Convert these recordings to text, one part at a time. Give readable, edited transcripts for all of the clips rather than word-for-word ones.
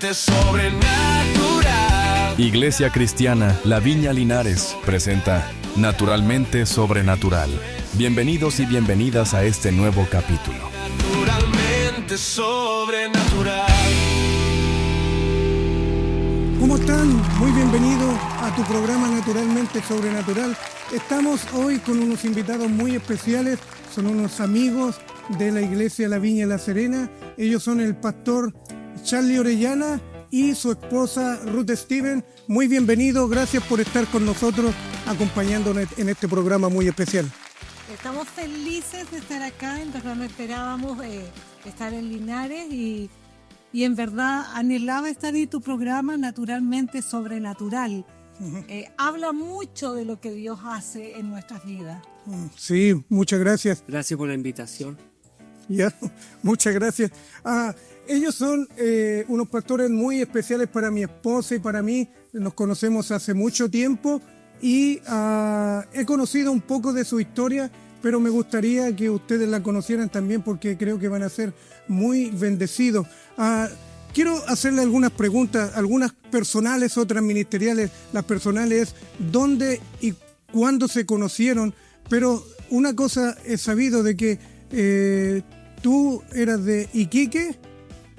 Naturalmente sobrenatural. Iglesia Cristiana La Viña Linares presenta Naturalmente Sobrenatural. Bienvenidos y bienvenidas a este nuevo capítulo. Naturalmente sobrenatural. ¿Cómo están? Muy bienvenidos a tu programa Naturalmente Sobrenatural. Estamos hoy con unos invitados muy especiales, son unos amigos de la Iglesia La Viña La Serena. Ellos son el pastor Charlie Orellana y su esposa Ruth Steven. Muy bienvenidos, gracias por estar con nosotros acompañándonos en este programa muy especial. Estamos felices de estar acá, en verdad no esperábamos estar en Linares y en verdad anhelaba estar en tu programa Naturalmente Sobrenatural. Habla mucho de lo que Dios hace en nuestras vidas. Sí, muchas gracias. Gracias por la invitación. Ya, muchas gracias. Ellos son unos pastores muy especiales para mi esposa y para mí. Nos conocemos hace mucho tiempo y he conocido un poco de su historia, pero me gustaría que ustedes la conocieran también porque creo que van a ser muy bendecidos. Quiero hacerle algunas preguntas, algunas personales, otras ministeriales. Las personales es dónde y cuándo se conocieron, pero una cosa he sabido de que tú eras de Iquique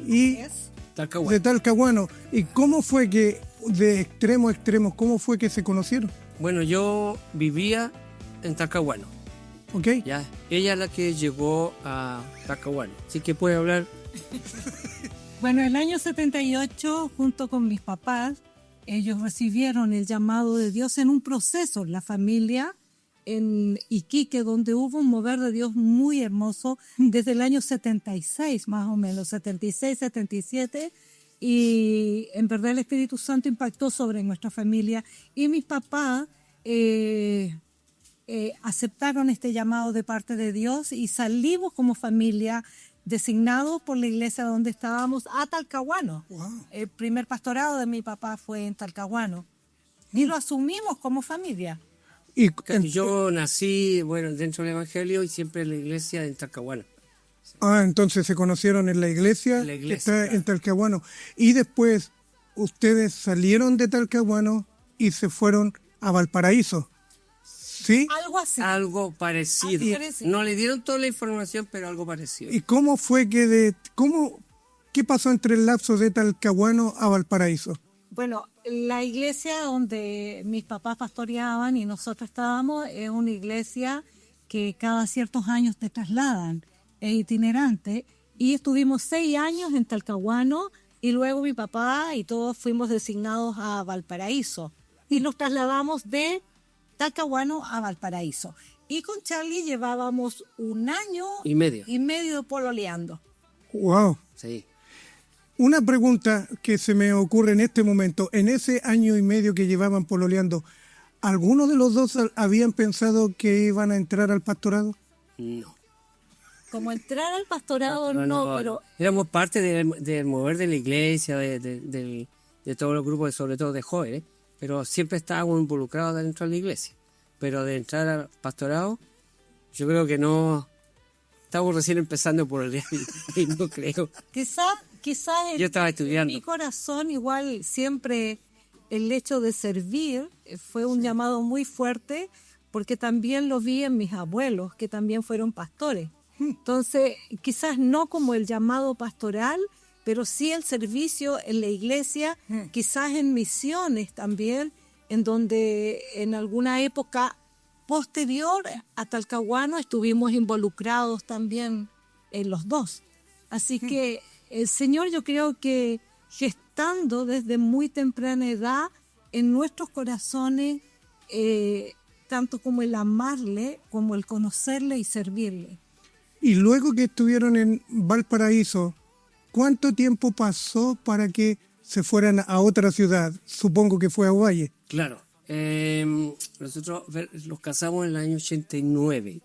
y de Talcahuano. ¿Y cómo fue que, de extremo a extremo, cómo fue que se conocieron? Bueno, yo vivía en Talcahuano. ¿Ok? Ya, ella es la que llegó a Talcahuano, así que puede hablar. Bueno, el año 78, junto con mis papás, ellos recibieron el llamado de Dios en un proceso, la familia en Iquique, donde hubo un mover de Dios muy hermoso desde el año 76, más o menos, 76, 77, y en verdad el Espíritu Santo impactó sobre nuestra familia y mis papás aceptaron este llamado de parte de Dios y salimos como familia designados por la iglesia donde estábamos a Talcahuano. Wow. El primer pastorado de mi papá fue en Talcahuano y lo asumimos como familia. Y, Yo nací, bueno, dentro del Evangelio y siempre en la iglesia en Talcahuano. entonces se conocieron en la iglesia que está claro. en Talcahuano. Y después ustedes salieron de Talcahuano y se fueron a Valparaíso. ¿Sí? Algo así. Algo parecido. Algo parecido. No le dieron toda la información, pero algo parecido. ¿Y cómo fue que qué pasó entre el lapso de Talcahuano a Valparaíso? Bueno, la iglesia donde mis papás pastoreaban y nosotros estábamos es una iglesia que cada ciertos años te trasladan, es itinerante, y estuvimos 6 años en Talcahuano y luego mi papá y todos fuimos designados a Valparaíso y nos trasladamos de Talcahuano a Valparaíso. Y con Charlie llevábamos 1 año Y medio. pololeando. ¡Wow! Sí. Una pregunta que se me ocurre en este momento. En ese año y medio que llevaban pololeando, ¿alguno de los dos habían pensado que iban a entrar al pastorado? No. Como entrar al pastorado, no, pero éramos parte del mover de la iglesia, de todos los grupos, sobre todo de jóvenes, pero siempre estábamos involucrados dentro de la iglesia. Pero de entrar al pastorado, yo creo que no. Estamos recién empezando por el día y no creo. quizás Yo estaba estudiando. en mi corazón igual siempre el hecho de servir fue un llamado muy fuerte porque también lo vi en mis abuelos que también fueron pastores. Entonces quizás no como el llamado pastoral, pero sí el servicio en la iglesia, quizás en misiones también, en donde en alguna época posterior a Talcahuano estuvimos involucrados también en los dos. Así que el Señor, yo creo que gestando desde muy temprana edad en nuestros corazones, tanto como el amarle, como el conocerle y servirle. Y luego que estuvieron en Valparaíso, ¿cuánto tiempo pasó para que se fueran a otra ciudad? Supongo que fue a Ovalle. Claro. Nosotros nos casamos en el año 89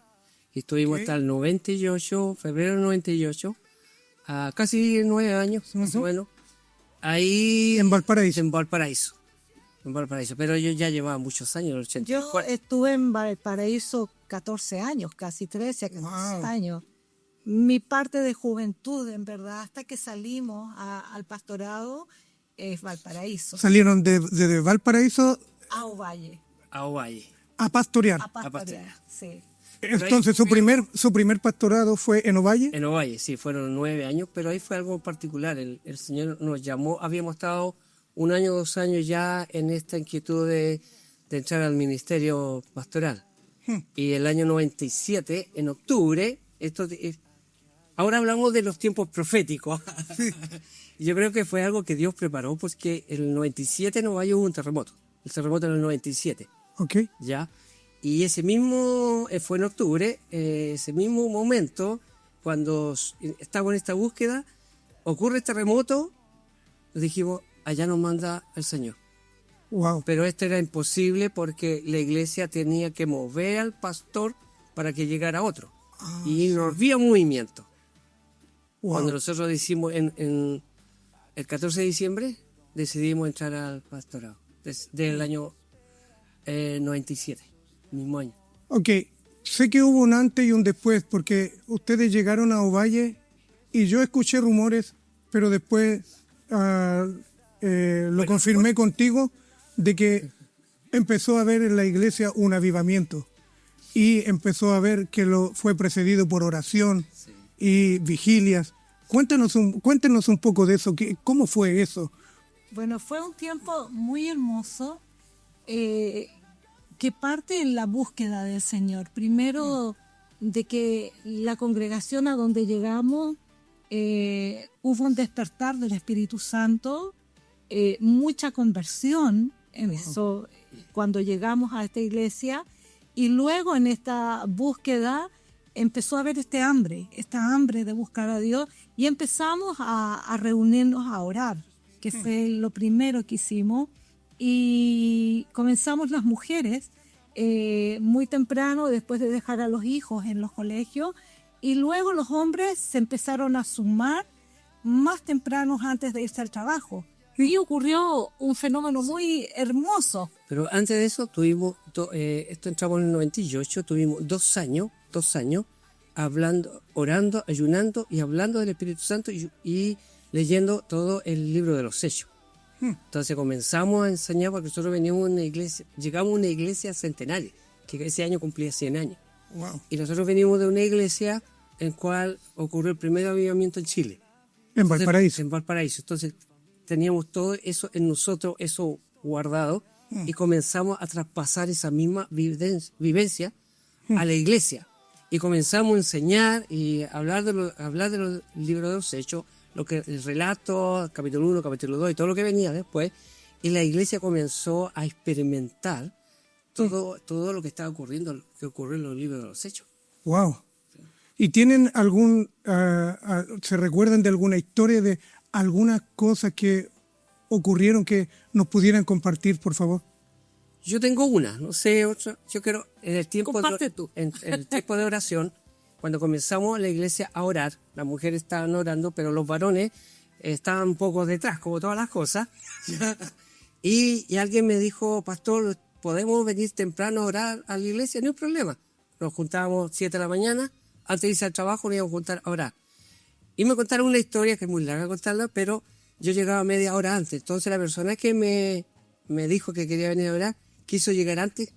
y estuvimos hasta el 98, febrero del 98, casi 9 años más o menos, ahí En Valparaíso. En Valparaíso, pero yo ya llevaba muchos años, el 80. Yo estuve en Valparaíso 14 años, casi 13, 14 Wow. años. mi parte de juventud, en verdad, hasta que salimos al pastorado, es Valparaíso, Salieron de Valparaíso a Ovalle, A Ovalle. a pastorear. a pastorear, pastorear. sí. Entonces su primer pastorado fue en Ovalle. En Ovalle, sí, fueron 9 años, pero ahí fue algo particular. El Señor nos llamó, habíamos estado 1 año, 2 años ya en esta inquietud de entrar al ministerio pastoral. Y el año 97, en octubre, ahora hablamos de los tiempos proféticos. Yo creo que fue algo que Dios preparó, porque el 97 en Ovalle hubo un terremoto. El terremoto en el 97, Ok. ¿ya? Y ese mismo, fue en octubre, ese mismo momento, cuando estamos en esta búsqueda, ocurre este terremoto, nos dijimos, allá nos manda el Señor. Wow. Pero esto era imposible porque la iglesia tenía que mover al pastor para que llegara otro. Y no había movimiento. Wow. Cuando nosotros decimos en el 14 de diciembre, decidimos entrar al pastorado, del año 97, mismo año. Ok, sé que hubo un antes y un después, porque ustedes llegaron a Ovalle y yo escuché rumores, pero después lo confirmé contigo, de que empezó a haber en la iglesia un avivamiento y empezó a ver que lo fue precedido por oración y vigilias. Cuéntenos un poco de eso, ¿cómo fue eso? Bueno, fue un tiempo muy hermoso que parte en la búsqueda del Señor. Primero, de que la congregación a donde llegamos hubo un despertar del Espíritu Santo, mucha conversión en eso cuando llegamos a esta iglesia, y luego en esta búsqueda empezó a haber esta hambre de buscar a Dios, y empezamos a reunirnos a orar, que fue lo primero que hicimos, y comenzamos las mujeres muy temprano, después de dejar a los hijos en los colegios, y luego los hombres se empezaron a sumar más temprano antes de irse al trabajo. Y ocurrió un fenómeno muy hermoso. Pero antes de eso tuvimos, esto entramos en el 98, tuvimos 2 años hablando, orando, ayunando y hablando del Espíritu Santo y leyendo todo el libro de los Hechos. Entonces comenzamos a enseñar, porque nosotros veníamos a una iglesia, llegamos a una iglesia centenaria, que ese año cumplía 100 años. Wow. Y nosotros venimos de una iglesia en cual ocurrió el primer avivamiento en Chile. En Valparaíso. En Valparaíso. Entonces teníamos todo eso en nosotros, eso guardado, y comenzamos a traspasar esa misma vivencia a la iglesia. Y comenzamos a enseñar y hablar de los libros de los Hechos, el relato, capítulo 1, capítulo 2 y todo lo que venía después. Y la iglesia comenzó a experimentar todo lo que estaba ocurriendo, que ocurrió en los libros de los Hechos. Wow. ¿Y tienen se recuerdan de alguna historia, de algunas cosas que ocurrieron que nos pudieran compartir, por favor? Yo tengo una, no sé, otra. Yo quiero, en el tiempo Comparte tú. En el tiempo de oración, cuando comenzamos la iglesia a orar, las mujeres estaban orando, pero los varones estaban un poco detrás, como todas las cosas. Y alguien me dijo, pastor, ¿podemos venir temprano a orar a la iglesia? No hay problema. Nos juntábamos 7 de la mañana, antes de irse al trabajo nos íbamos a juntar a orar. Y me contaron una historia que es muy larga contarla, pero yo llegaba media hora antes. Entonces la persona que me dijo que quería venir a orar, quiso llegar antes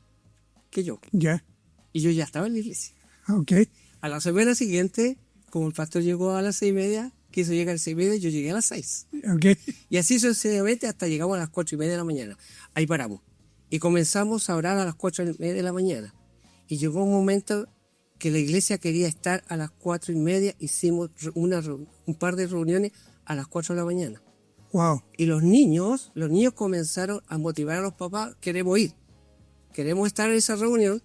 que yo. Ya. Y yo ya estaba en la iglesia. Ok. A la semana siguiente, como el pastor llegó a las 6:30, quiso llegar a las 6:30, yo llegué a las 6. Ok. Y así sucesivamente hasta llegamos a las 4:30 de la mañana. Ahí paramos. Y comenzamos a orar a las 4:30 de la mañana. Y llegó un momento que la iglesia quería estar a las 4:30. Hicimos un par de reuniones a las 4 de la mañana. Wow. Y los niños comenzaron a motivar a los papás, queremos ir, queremos estar en esa reunión.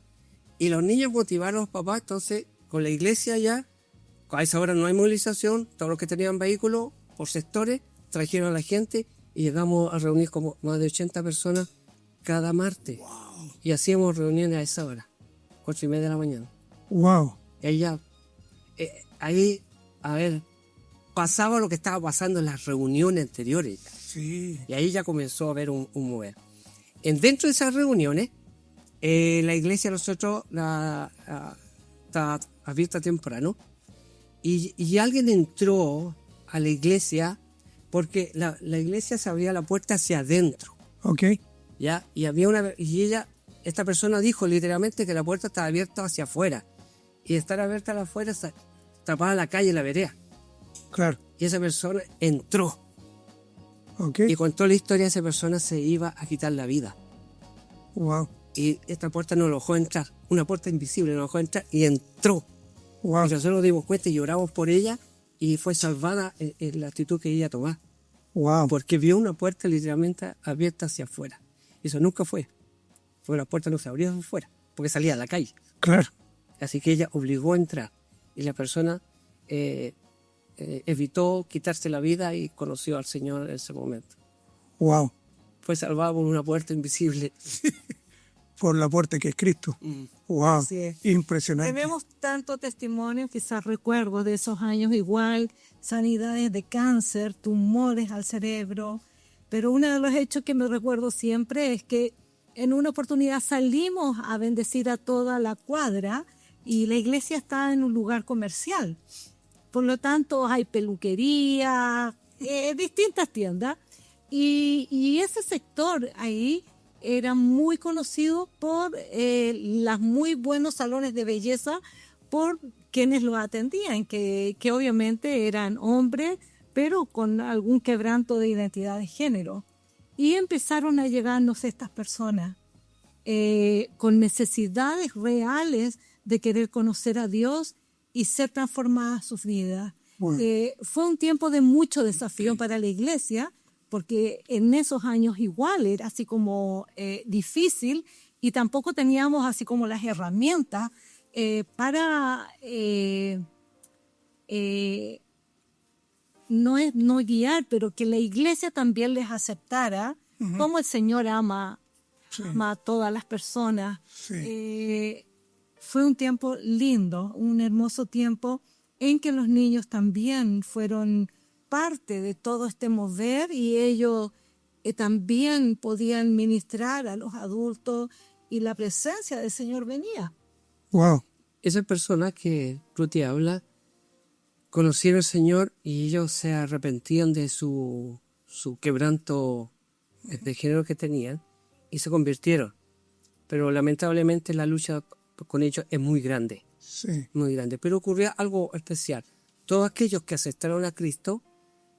Y los niños motivaron a los papás, entonces con la iglesia ya, a esa hora no hay movilización, todos los que tenían vehículos por sectores, trajeron a la gente y llegamos a reunir como más de 80 personas cada martes. Wow. Y hacíamos reuniones a esa hora, 4:30 de la mañana. Wow. Y ahí ya, pasaba lo que estaba pasando en las reuniones anteriores. Sí. Y ahí ya comenzó a haber un mover. Dentro de esas reuniones, la iglesia nosotros está abierta temprano Y alguien entró a la iglesia porque la iglesia se abría la puerta hacia adentro, Ok. ¿ya? Esta persona dijo literalmente que la puerta estaba abierta hacia afuera. Y estar abierta hacia afuera tapaba la calle, la vereda. Claro. Y esa persona entró. Ok. Y contó la historia, esa persona se iba a quitar la vida. Wow. Y esta puerta no lo dejó entrar. Una puerta invisible no lo dejó entrar y entró. Wow. Y nosotros nos dimos cuenta y lloramos por ella y fue salvada en la actitud que ella tomó. Wow. Porque vio una puerta literalmente abierta hacia afuera. Y eso nunca fue. Porque la puerta no se abría hacia afuera, porque salía a la calle. Claro. Así que ella obligó a entrar. Y la persona evitó quitarse la vida y conoció al Señor en ese momento. Wow. Fue salvada por una puerta invisible. Por la puerta que es Cristo. Wow. Así es. Impresionante. Tenemos tanto testimonio, quizás recuerdos de esos años igual, sanidades de cáncer, tumores al cerebro, pero uno de los hechos que me recuerdo siempre es que en una oportunidad salimos a bendecir a toda la cuadra y la iglesia está en un lugar comercial. Por lo tanto, hay peluquería, distintas tiendas. Y ese sector ahí era muy conocido por los muy buenos salones de belleza, por quienes lo atendían, que obviamente eran hombres, pero con algún quebranto de identidad de género. Y empezaron a llegarnos estas personas con necesidades reales de querer conocer a Dios y ser transformadas sus vidas. Bueno. Fue un tiempo de mucho desafío para la iglesia, porque en esos años igual era así como difícil y tampoco teníamos así como las herramientas para no guiar, pero que la iglesia también les aceptara como el Señor ama a todas las personas. Sí. Fue un tiempo lindo, un hermoso tiempo en que los niños también fueron parte de todo este mover y ellos también podían ministrar a los adultos y la presencia del Señor venía. Wow. Esas personas que Ruti habla conocieron al Señor y ellos se arrepentían de su quebranto de género que tenían y se convirtieron. Pero lamentablemente la lucha con ellos es muy grande, Sí. muy grande. Pero ocurrió algo especial. Todos aquellos que aceptaron a Cristo,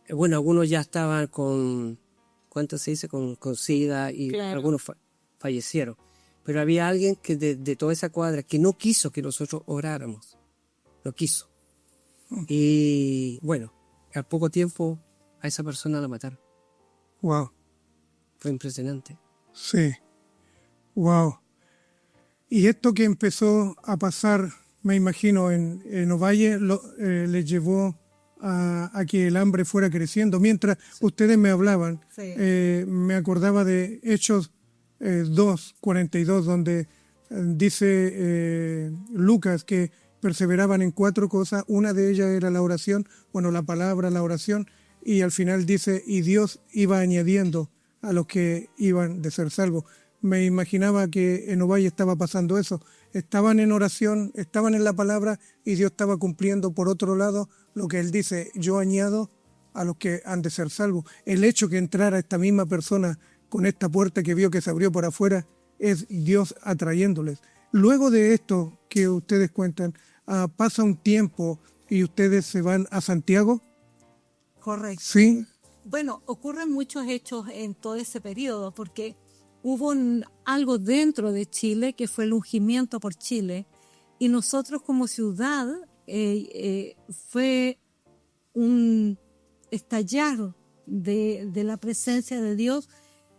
bueno, algunos ya estaban con, ¿cuánto se dice? Con SIDA y Claro. algunos fallecieron. Pero había alguien que de toda esa cuadra que no quiso que nosotros oráramos. No quiso. Y bueno, al poco tiempo a esa persona la mataron. Wow. Fue impresionante. Sí. Wow. Y esto que empezó a pasar, me imagino, en Ovalle, les llevó a que el hambre fuera creciendo. Mientras ustedes me hablaban, Sí. me acordaba de Hechos 2:42, donde dice Lucas que perseveraban en 4 cosas. Una de ellas era la oración, bueno, la palabra, la oración, y al final dice, y Dios iba añadiendo a los que iban de ser salvos. Me imaginaba que en Ovalle estaba pasando eso. Estaban en oración, estaban en la palabra y Dios estaba cumpliendo por otro lado lo que Él dice, yo añado a los que han de ser salvos. El hecho que entrara esta misma persona con esta puerta que vio que se abrió por afuera es Dios atrayéndoles. Luego de esto que ustedes cuentan, pasa un tiempo y ustedes se van a Santiago. Correcto. Sí. Bueno, ocurren muchos hechos en todo ese periodo, porque hubo algo dentro de Chile que fue el ungimiento por Chile, y nosotros como ciudad fue un estallar de la presencia de Dios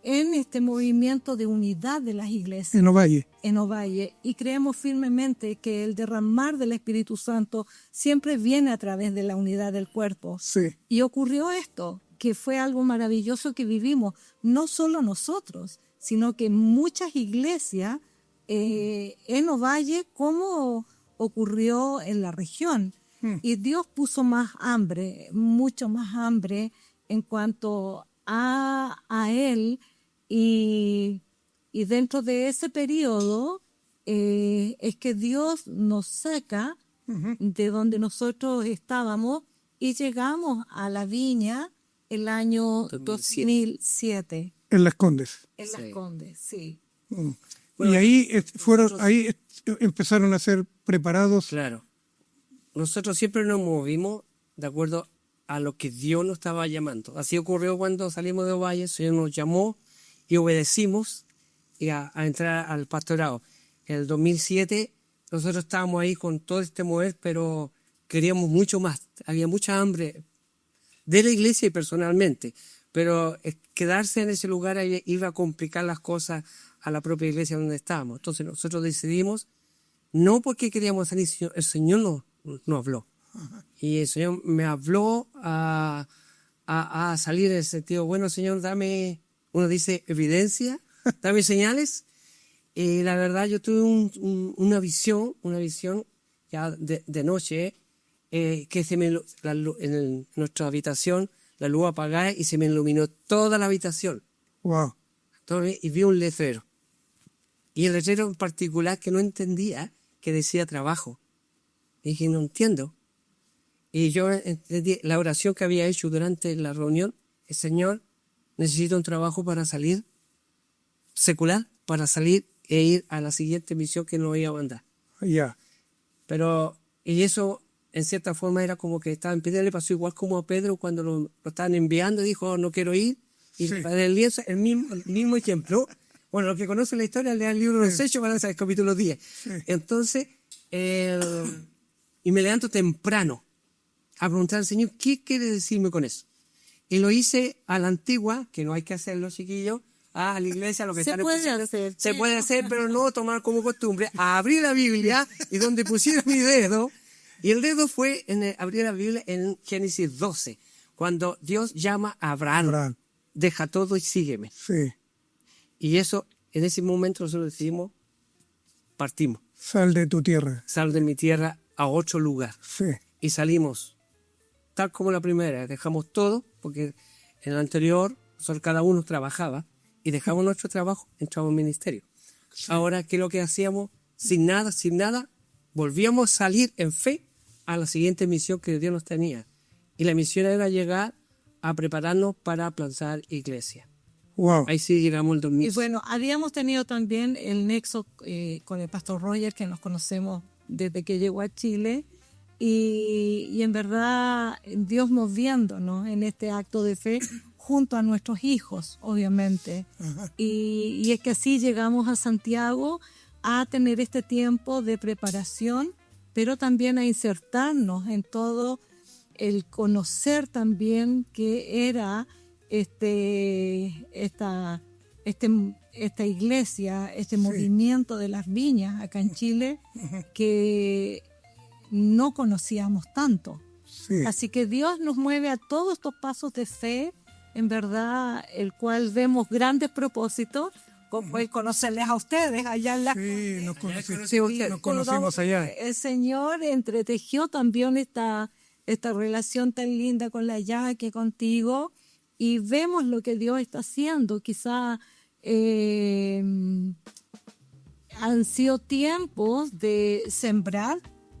en este movimiento de unidad de las iglesias En Ovalle. en Ovalle, y creemos firmemente que el derramar del Espíritu Santo siempre viene a través de la unidad del cuerpo. Sí. Y ocurrió esto, que fue algo maravilloso que vivimos, no solo nosotros, sino que muchas iglesias en Ovalle, como ocurrió en la región. Y Dios puso más hambre, mucho más hambre en cuanto a Él. Y dentro de ese periodo es que Dios nos saca de donde nosotros estábamos y llegamos a la viña el año 2007 En Las Condes. en Las Sí. Condes, sí. Y ahí empezaron a ser preparados. Claro. Nosotros siempre nos movimos de acuerdo a lo que Dios nos estaba llamando. Así ocurrió cuando salimos de Ovalle, el Señor nos llamó y obedecimos a entrar al pastorado. En el 2007 nosotros estábamos ahí con todo este mover, pero queríamos mucho más. Había mucha hambre de la iglesia y personalmente, pero quedarse en ese lugar ahí iba a complicar las cosas a la propia iglesia donde estábamos. Entonces nosotros decidimos, no porque queríamos salir, sino el Señor nos habló. Y el Señor me habló a salir en el sentido, bueno, Señor, dame, uno dice, evidencia, dame señales. Y la verdad, yo tuve una visión ya de noche, que en nuestra habitación, la luz apagada y se me iluminó toda la habitación. Wow. Entonces, y vi un letrero. Y el letrero en particular que no entendía, que decía trabajo. Y dije, no entiendo. Y yo entendí la oración que había hecho durante la reunión. Señor, necesito un trabajo para salir, secular, para salir e ir a la siguiente misión que nos iba a mandar. Ya. Pero, y eso, en cierta forma, era como que estaba en Pedro, le pasó igual como a Pedro cuando lo estaban enviando, dijo, no quiero ir. Y Sí. para el lienzo, el mismo ejemplo. Bueno, los que conocen la historia, lean el libro de los Hechos, van a saber el capítulo 10. Sí. Entonces, y me levanto temprano a preguntar al Señor, ¿qué quiere decirme con eso? Y lo hice a la antigua, que no hay que hacerlo, chiquillos, a la iglesia, lo que Se están puede escuchando. hacer. Se puede hacer, pero no tomar como costumbre. Abrí la Biblia y donde pusiera mi dedo, y el dedo fue abrir la Biblia en Génesis 12, cuando Dios llama a Abraham. deja todo y sígueme. Sí. Y eso, en ese momento nosotros decidimos, partimos, Sal de tu tierra. sal de mi tierra a otro lugar. Sí. Y salimos, tal como la primera, dejamos todo, porque en el anterior, nosotros cada uno trabajaba, y dejamos nuestro trabajo, entramos al ministerio. Ahora, ¿qué es lo que hacíamos? Sin nada, volvíamos a salir en fe a la siguiente misión que Dios nos tenía. Y la misión era llegar a prepararnos para plantar iglesia. Wow. Ahí sí llegamos el 2000. Y bueno, habíamos tenido también el nexo con el pastor Roger, que nos conocemos desde que llegó a Chile, y en verdad Dios moviéndonos en este acto de fe junto a nuestros hijos, obviamente. Y es que así llegamos a Santiago a tener este tiempo de preparación, pero también a insertarnos en todo el conocer también que era esta iglesia, este movimiento de las viñas acá en Chile, que no conocíamos tanto. Sí. Así que Dios nos mueve a todos estos pasos de fe, en verdad, el cual vemos grandes propósitos, como el conocerles a ustedes allá en la Sí, nos Sí, conocimos allá. El Señor entretejió también esta relación tan linda con la Yaque, contigo, y vemos lo que Dios está haciendo. Quizá han sido tiempos de sembrar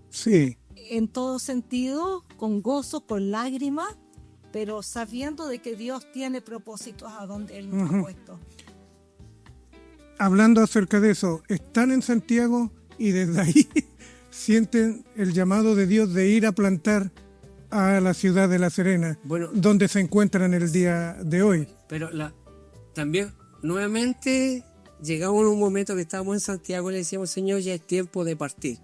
Sí. en todo sentido, con gozo, con lágrimas, pero sabiendo de que Dios tiene propósitos a donde Él nos ha puesto. Hablando acerca de eso, están en Santiago y desde ahí sienten el llamado de Dios de ir a plantar a la ciudad de La Serena, Bueno. donde se encuentran el día de hoy. Pero también, nuevamente, llegamos en un momento que estábamos en Santiago y le decíamos, Señor, ya es tiempo de partir.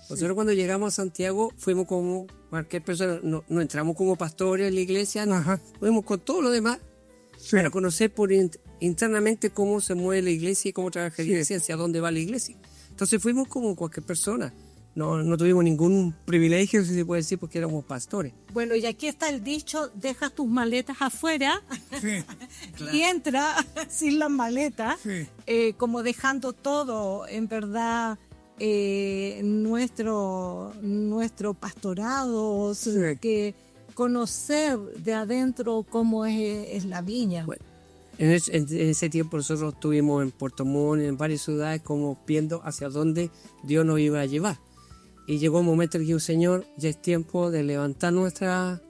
Nosotros cuando llegamos a Santiago fuimos como cualquier persona, no entramos como pastores en la iglesia, no, Ajá. fuimos con todo lo demás Sí. para conocer internamente cómo se mueve la iglesia y cómo trabaja la iglesia, hacia dónde va la iglesia. Entonces fuimos como cualquier persona, no tuvimos ningún privilegio, si se puede decir, porque éramos pastores. Bueno, y aquí está el dicho, deja tus maletas afuera Sí. y entra sin las maletas, Sí. como dejando todo, en verdad, nuestro pastorado, que conocer de adentro cómo es la viña. Bueno, en ese tiempo nosotros estuvimos en Puerto Montt, en varias ciudades, como viendo hacia dónde Dios nos iba a llevar. y llegó un momento en que un Señor, ya es tiempo de levantar nuestra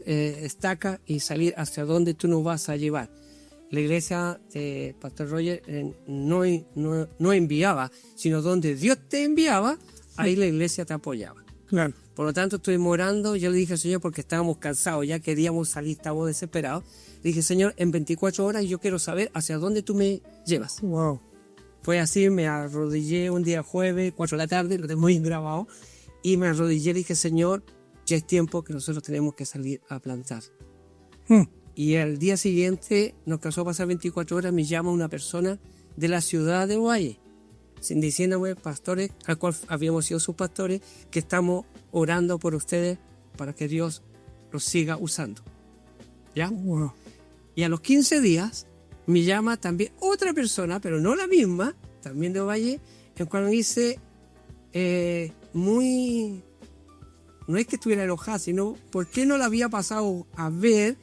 estaca y salir hacia donde tú nos vas a llevar. La iglesia de Pastor Roger no enviaba, sino donde Dios te enviaba, ahí la iglesia te apoyaba. Claro. Por lo tanto, estuvimos orando. Yo le dije al Señor, porque estábamos cansados, ya queríamos salir, estábamos desesperados. Le dije, Señor, en 24 horas yo quiero saber hacia dónde tú me llevas. Wow. Fue así, me arrodillé un día jueves, 4 de la tarde, lo tengo bien grabado, y me arrodillé y dije, Señor, ya es tiempo que nosotros tenemos que salir a plantar. Y al día siguiente, nos cansó pasar 24 horas, me llama una persona de la ciudad de Ovalle, diciéndome, pastores, al cual habíamos sido sus pastores, que estamos orando por ustedes para que Dios los siga usando. ¿Ya? Wow. Y a los 15 días me llama también otra persona, pero no la misma, también de Ovalle, en cual me dice, no es que estuviera enojada, sino ¿por qué no la había pasado a ver?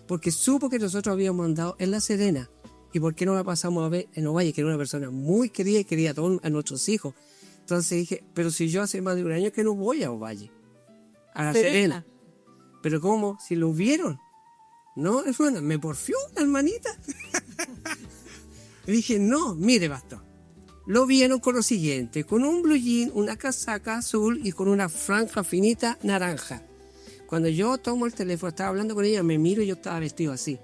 Porque supo que nosotros habíamos andado en La Serena. ¿Y por qué no la pasamos a ver en Ovalle? Que era una persona muy querida y quería a todos a nuestros hijos. Entonces dije, pero si yo hace más de un año que no voy a Ovalle, a La Serena. ¿Pero cómo? Si lo vieron. No, me porfió una hermanita. Le dije, no, mire, pastor. Lo vieron con lo siguiente, con un blue jean, una casaca azul y con una franja finita naranja. Cuando yo tomo el teléfono, estaba hablando con ella, me miro y yo estaba vestido así.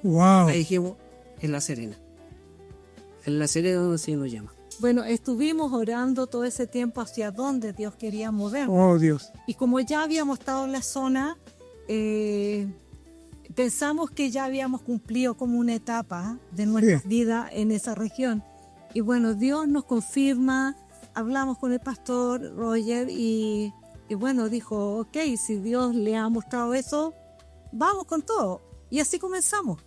Wow. Ahí dijimos, en La Serena. En La Serena donde se nos llama. Bueno, estuvimos orando todo ese tiempo hacia dónde Dios quería movernos. Oh, Dios. Y como ya habíamos estado en la zona, pensamos que ya habíamos cumplido como una etapa de nuestra vida en esa región. Y bueno, Dios nos confirma, hablamos con el pastor Roger y bueno, dijo, ok, si Dios le ha mostrado eso, vamos con todo. Y así comenzamos.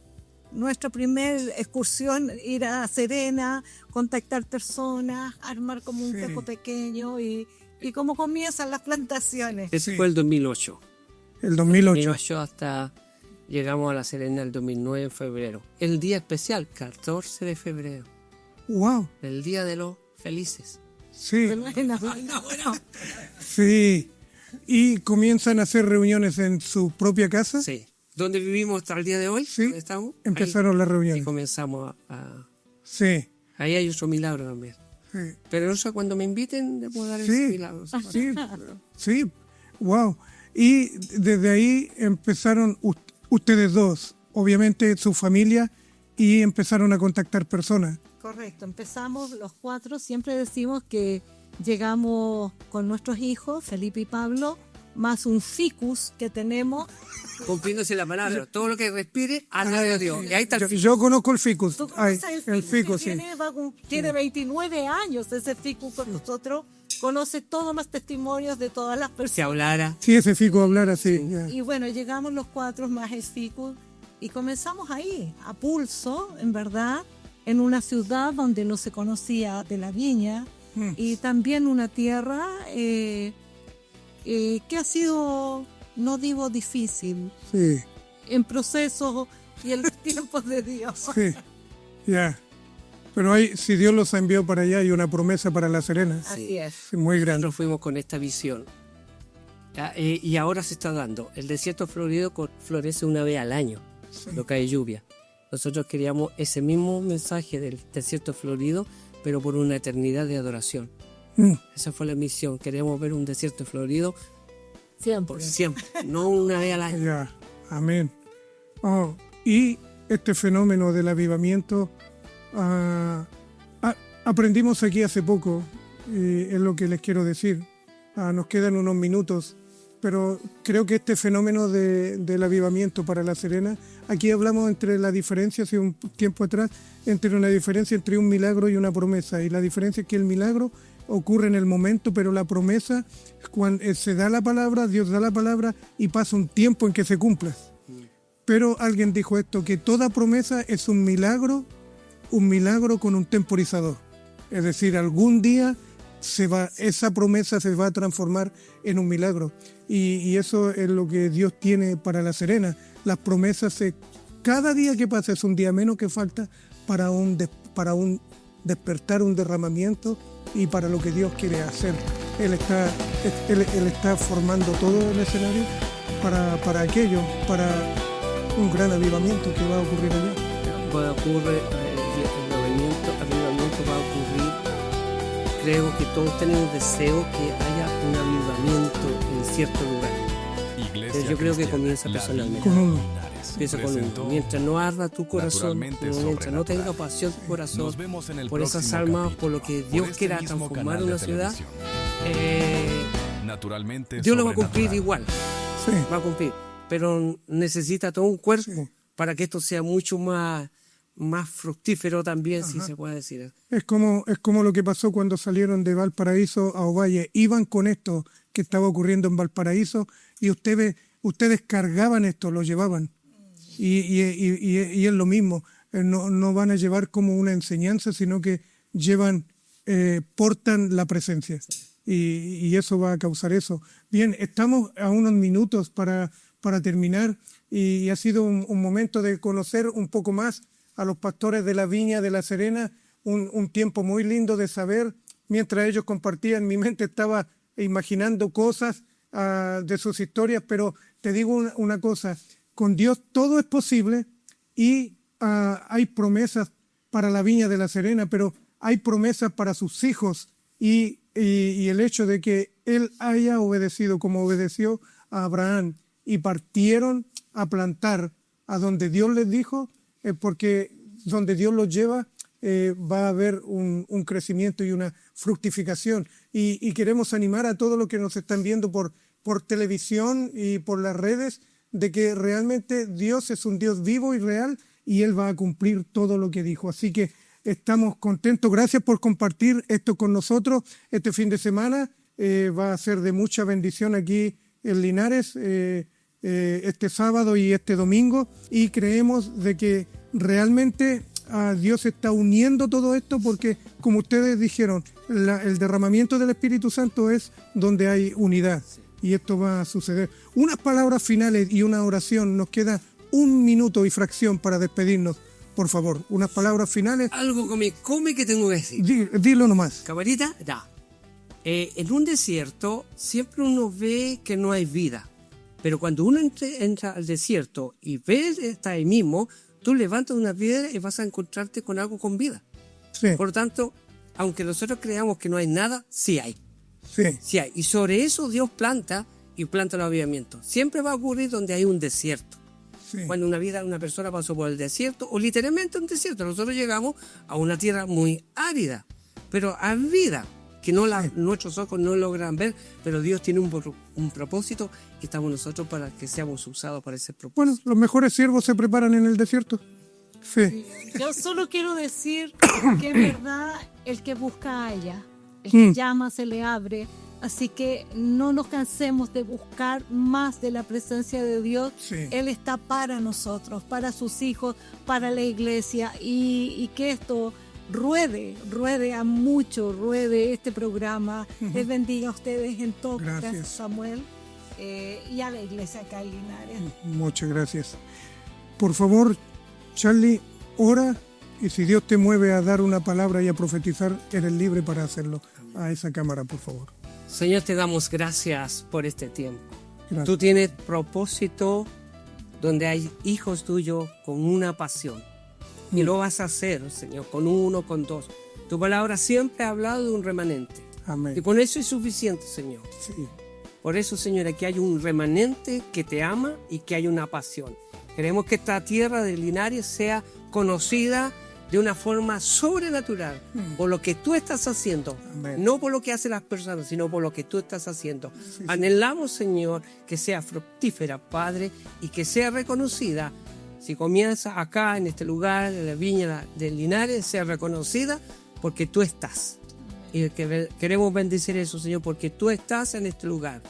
Nuestra primera excursión, ir a Serena, contactar personas, armar como un tejo pequeño y cómo comienzan las plantaciones. Ese fue el 2008. El 2008. 2008 hasta llegamos a La Serena el 2009 en febrero. El día especial, 14 de febrero. Wow. El día de los felices. Sí. Bueno, Sí. ¿Y comienzan a hacer reuniones en su propia casa? Sí. ¿Dónde vivimos hasta el día de hoy? Sí. ¿Dónde estamos? Empezaron las Ahí reuniones. comenzamos a... Sí. Ahí hay otro milagro también. Sí. Pero eso cuando me inviten, le puedo dar ese Sí. milagro. Sí. Sí. Wow. Y desde ahí empezaron ustedes dos, obviamente su familia, y empezaron a contactar personas. correcto. Empezamos los 4, siempre decimos que llegamos con nuestros hijos, Felipe y Pablo, más un ficus que tenemos. Cumpliéndose la palabra, todo lo que respire, alabe a Dios. Y ahí está el ficus. Yo conozco el ficus. ¿Tú Ay, conoces el ficus, que sí. tiene 29 años ese ficus con nosotros, conoce todos los testimonios de todas las Si personas. hablara, Sí, ese ficus hablar así. Ya. Y bueno, llegamos los 4 más el ficus y comenzamos ahí, a pulso, en verdad, en una ciudad donde no se conocía de la viña y también una tierra que ha sido, no digo difícil, Sí, en proceso y en los tiempos de Dios. sí. Ya. Pero hay, si Dios los envió para allá, hay una promesa para La Serena. Así es. Sí, muy grande. nosotros fuimos con esta visión. Y ahora se está dando. El desierto florido florece una vez al año, lo que hay lluvia. Nosotros queríamos ese mismo mensaje del desierto florido, pero por una eternidad de adoración. Esa fue la misión. Queríamos ver un desierto florido por siempre, no una vez al año. Ya, amén. Oh, y este fenómeno del avivamiento, aprendimos aquí hace poco, es lo que les quiero decir. Nos quedan unos minutos, pero creo que este fenómeno del avivamiento para La Serena, aquí hablamos entre la diferencia, hace un tiempo atrás, entre una diferencia entre un milagro y una promesa. Y la diferencia es que el milagro ocurre en el momento, pero la promesa, cuando se da la palabra, Dios da la palabra y pasa un tiempo en que se cumpla. Pero alguien dijo esto, que toda promesa es un milagro con un temporizador. Es decir, algún día esa promesa se va a transformar en un milagro. Y eso es lo que Dios tiene para La Serena. Las promesas, cada día que pasa es un día menos que falta para un despertar, un derramamiento y para lo que Dios quiere hacer. Él está formando todo el escenario para aquello, para un gran avivamiento que va a ocurrir allá. El avivamiento va a ocurrir. Creo que todos tenemos deseo que haya un avivamiento en cierto lugar. Pero yo creo que comienza personalmente. Con uno. Empieza con uno. Mientras no arda tu corazón, mientras no tenga pasión tu corazón por esas almas, por lo que Dios quiera transformar una ciudad, Dios lo va a cumplir igual. Sí. Va a cumplir. Pero necesita todo un cuerpo Sí. para que esto sea mucho más fructífero también, si se puede decir. Es como lo que pasó cuando salieron de Valparaíso a Ovalle. Iban con esto que estaba ocurriendo en Valparaíso y ustedes cargaban esto, lo llevaban. Y es lo mismo. No van a llevar como una enseñanza, sino que portan la presencia. Y eso va a causar eso. Bien, estamos a unos minutos para terminar y ha sido un momento de conocer un poco más a los pastores de la Viña de La Serena, un tiempo muy lindo de saber. Mientras ellos compartían, mi mente estaba imaginando cosas de sus historias, pero te digo una cosa, con Dios todo es posible y hay promesas para la Viña de La Serena, pero hay promesas para sus hijos y el hecho de que Él haya obedecido como obedeció a Abraham y partieron a plantar a donde Dios les dijo, porque donde Dios los lleva va a haber un crecimiento y una fructificación. Y queremos animar a todos los que nos están viendo por televisión y por las redes de que realmente Dios es un Dios vivo y real y Él va a cumplir todo lo que dijo. Así que estamos contentos. Gracias por compartir esto con nosotros este fin de semana. Va a ser de mucha bendición aquí en Linares este sábado y este domingo. Y creemos de que realmente Dios está uniendo todo esto porque, como ustedes dijeron, el derramamiento del Espíritu Santo es donde hay unidad. Y esto va a suceder. Unas palabras finales y una oración. Nos queda 1 minuto y fracción para despedirnos. Por favor, unas palabras finales. Algo come que tengo que decir. Dilo nomás. Camarita, da. En un desierto siempre uno ve que no hay vida. Pero cuando uno entra al desierto y ves está ahí mismo, tú levantas una piedra y vas a encontrarte con algo con vida. Sí, Por lo tanto, aunque nosotros creamos que no hay nada, sí hay. sí, Sí hay. Y sobre eso Dios planta el avivamiento. Siempre va a ocurrir donde hay un desierto. sí. Cuando una persona pasó por el desierto, o literalmente un desierto, nosotros llegamos a una tierra muy árida, pero hay vida, que nuestros ojos no logran ver, pero Dios tiene un propósito y estamos nosotros para que seamos usados para ese propósito. Bueno, los mejores siervos se preparan en el desierto. Sí. Yo solo quiero decir que en verdad el que busca halla, el que llama se le abre, así que no nos cansemos de buscar más de la presencia de Dios. Sí. Él está para nosotros, para sus hijos, para la iglesia y que esto ruede a mucho, ruede este programa. Les bendiga a ustedes en todo. Gracias. Samuel, y a la iglesia acá en Linares. Muchas gracias. Por favor, Charlie, ora y si Dios te mueve a dar una palabra y a profetizar, eres libre para hacerlo. A esa cámara, por favor. Señor, te damos gracias por este tiempo. Gracias. Tú tienes propósito donde hay hijos tuyos con una pasión. Y lo vas a hacer, Señor, con uno, con dos. Tu palabra siempre ha hablado de un remanente. Y Amén. con eso es suficiente, Señor. Sí. Por eso, Señor, aquí hay un remanente que te ama y que hay una pasión. Queremos que esta tierra de Linares sea conocida de una forma sobrenatural por lo que tú estás haciendo. Amén. No por lo que hacen las personas, sino por lo que tú estás haciendo. Anhelamos, Señor, que sea fructífera, Padre, y que sea reconocida. Si comienza acá, en este lugar, en la Viña de Linares, sea reconocida porque tú estás. Y queremos bendecir eso, Señor, porque tú estás en este lugar.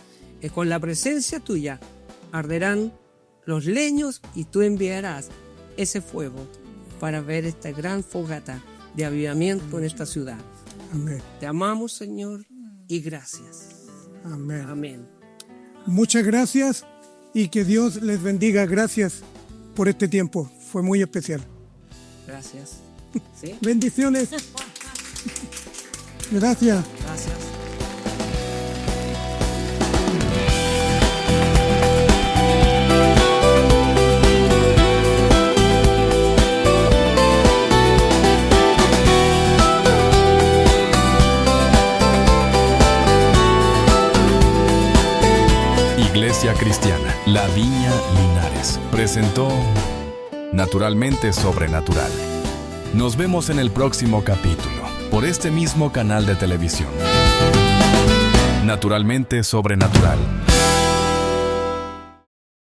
Con la presencia tuya arderán los leños y tú enviarás ese fuego para ver esta gran fogata de avivamiento en esta ciudad. Amén. Te amamos, Señor, y gracias. Amén. Amén. Muchas gracias y que Dios les bendiga. Gracias por este tiempo. Fue muy especial. Gracias. ¿Sí? Bendiciones. Gracias. Gracias. Iglesia Cristiana, La Viña Linares, presentó Naturalmente Sobrenatural. Nos vemos en el próximo capítulo, por este mismo canal de televisión. Naturalmente Sobrenatural.